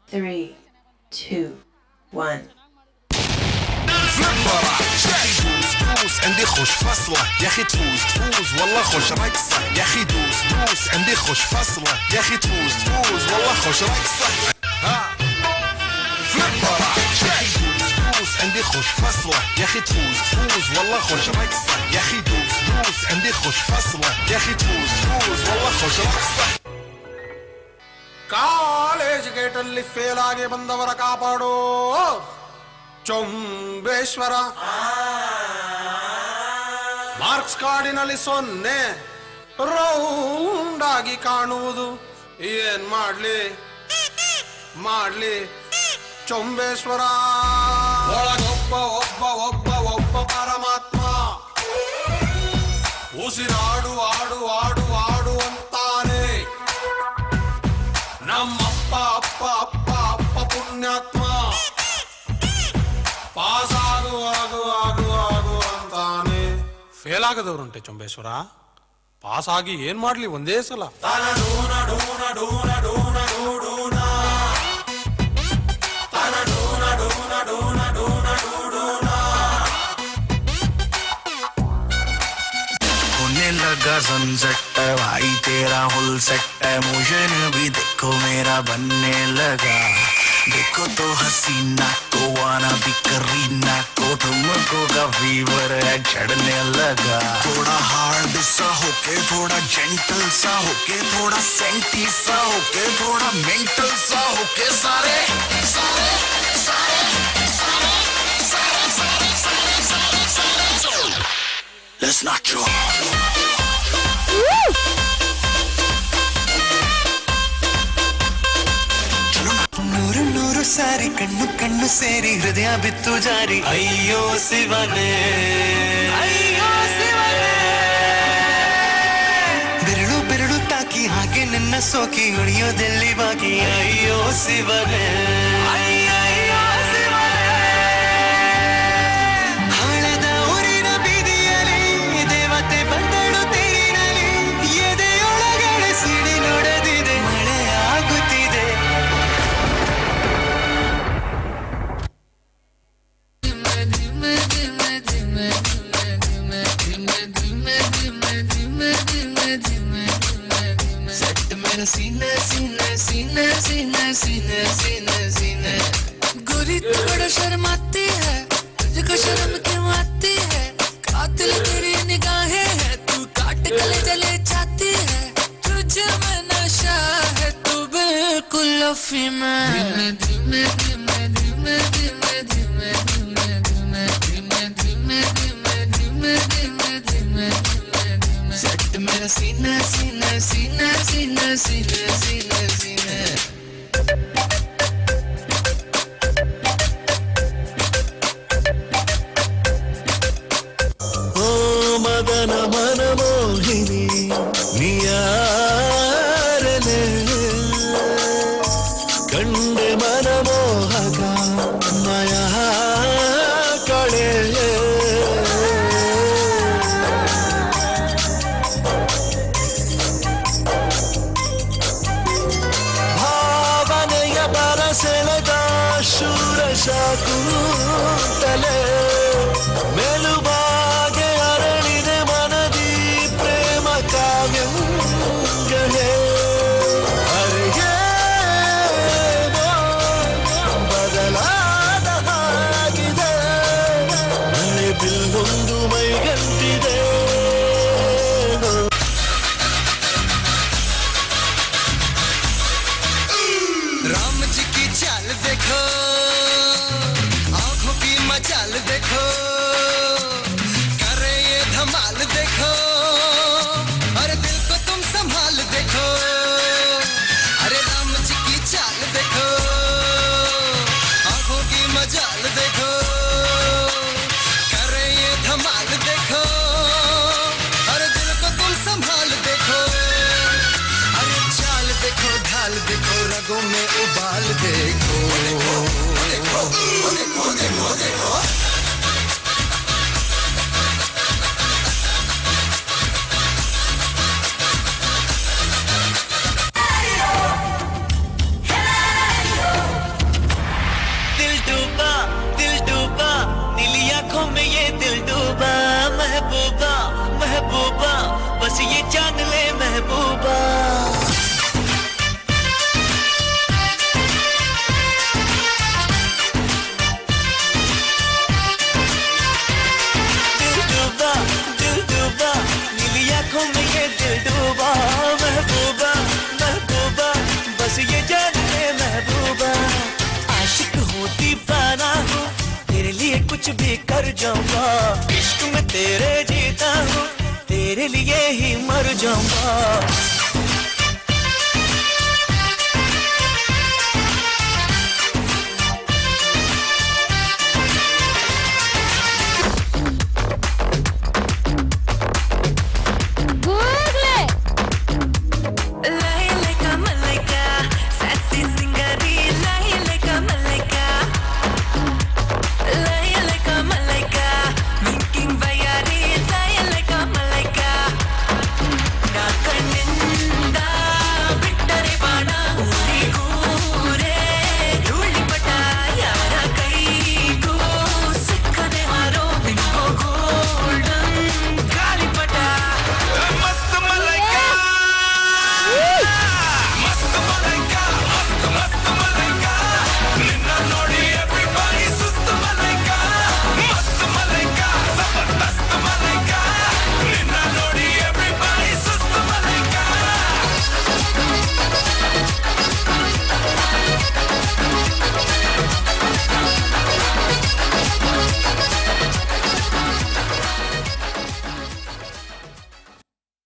3, 2, 1. دوس عندي خوش فصلة يا اخي تفوز والله خوش رقصة يا اخي دوس عندي خوش فصلة يا اخي تفوز والله خوش رقصة ها فليبرة دوس عندي خوش فصلة يا اخي تفوز والله خوش رقصة يا اخي دوس عندي خوش فصلة يا اخي تفوز والله خوش رقصة college ಗೇಟಲ್ಲಿ fail ಆಗಿ ಬಂದವರ ಕಾಪಾಡು ಚೊಂಬೇಶ್ವರ. ಮಾರ್ಕ್ಸ್ ಕಾರ್ಡಿನಲ್ಲಿ 0 ರೌಂಡ್ ಆಗಿ ಕಾಣುವುದು ಏನ್ ಮಾಡ್ಲಿ ಚೊಂಬೇಶ್ವರ. ಒಳಗೊಬ್ಬ ಒಬ್ಬ ಒಬ್ಬ ಒಬ್ಬ ಪರಮಾತ್ಮ ಉಸಿರಾಡು ಆಡು ಆಡು ಆಡು ಅಂತಾನೆ. ನಮ್ಮಪ್ಪ ಅಪ್ಪ ಅಪ್ಪ ಅಪ್ಪ ಪುಣ್ಯಾತ್ಮ ಪಾಸ್ ಆಗು ಆಗು ಆಗು ಆಗು ಅಂತಾನೆ. ಫೇಲ್ ಆಗದವ್ರುಂಟೆ ಚೊಂಬೇಶ್ವರ, ಪಾಸ್ ಆಗಿ ಏನ್ ಮಾಡ್ಲಿ ಒಂದೇ ಸಲ. ತನಡೂನ ಡೂನ ಡೂನ ಡೂನ ಡೂಡೂನ ತನಡೂನ ಡೂನ ಡೂನ ಡೂನ ಡೂಡೂನ. होने लगा सनसेट भाई तेरा फुल सेट है, मोशन भी देखो मेरा बनने लगा. देखो तो हसीना को आना भी करीना को तुमको का फीवर है चढ़ने लगा. थोड़ा हार्ड सा होके थोड़ा जेंटल सा होके थोड़ा सेंटी सा होके थोड़ा मेंटल सा होके सारे सारे सारे सारे सारे सारे सारे सारे सारे let's not joke. ನೂರು ನೂರು ಸಾರಿ ಕಣ್ಣು ಕಣ್ಣು ಸೇರಿ ಹೃದಯ ಬಿತ್ತು ಜಾರಿ. ಅಯ್ಯೋ ಶಿವನೇ ಬೆರಳು ಬೆರಳು ತಾಕಿ ಹಾಗೆ ನನ್ನ ಸೋಕಿ ಉಳಿಯೋದೆಲ್ಲಿ ಬಾಕಿ. ಅಯ್ಯೋ ಶಿವನೇ ಹಳದ ಊರಿನ ಬೀದಿಯಲ್ಲಿ ದೇವತೆ ಬಂದಳು ತೇರಿನಲ್ಲಿ. ಎದೆಯೊಳಗಡೆ ಸಿಡಿ ನೋಡದಿದೆ ಮಳೆ ಆಗುತ್ತಿದೆ. सीने सीने सीने सीने सीने सीने सीने गोरी तू बड़ा शर्माती है, तुझको शर्म क्यों आती है? कातिल तेरी निगाहें है, तू काट गले जले जाती है. तुझे में नशा है, तू बिल्कुल लफी में. धीमे धीमे धीमे धीमे धीमे धीमे धीमे धीमे धीमे धीमे धीमे धीमे धीमे सेट मेरा सीने सीने सीने सीने सीने सीने सीने. ओ मदन मन मोहिनी नियारने कंडे मन मोहक माया कड़े. ಭಾವನೆಯ ಬರಸೆಳೆದ ಶೂರಶ ಕೂತಲೆ ಮೆಲುಬಾಗೆ ಅರಳಿದೆ ಮನದಿ ಪ್ರೇಮ ಕಾವ್ಯಗಳೇ. ಅರಿಯೇನೋ ಬದಲಾದ ಹಾಗಿದೆ, ಮಳೆ ಬಿಲ್ಲೊಂದು ಮೈಗಂಟಿದೆ. राम जी की चाल देखो, आंखों की मचाल देखो, करे ये धमाल देखो. अरे दिल को तुम संभाल देखो. अरे राम जी की चाल देखो, आंखों की मचाल देखो, करे ये धमाल देखो. अरे दिल को तुम संभाल देखो. अरे चाल देखो ढाल देखो रगों में उबाल देखो. देखो देखो देखो देखो देखो. महबूबा महबूबा बस ये जान ले महबूबा दिल डूबा नीली आंखों में ये दिल डूबा महबूबा महबूबा बस ये जान ले महबूबा आशिक हूँ दीवाना हूँ तेरे लिए कुछ भी कर जाऊंगा इश्क में तेरे जीता हूँ तेरे लिए ही मर जाऊंगा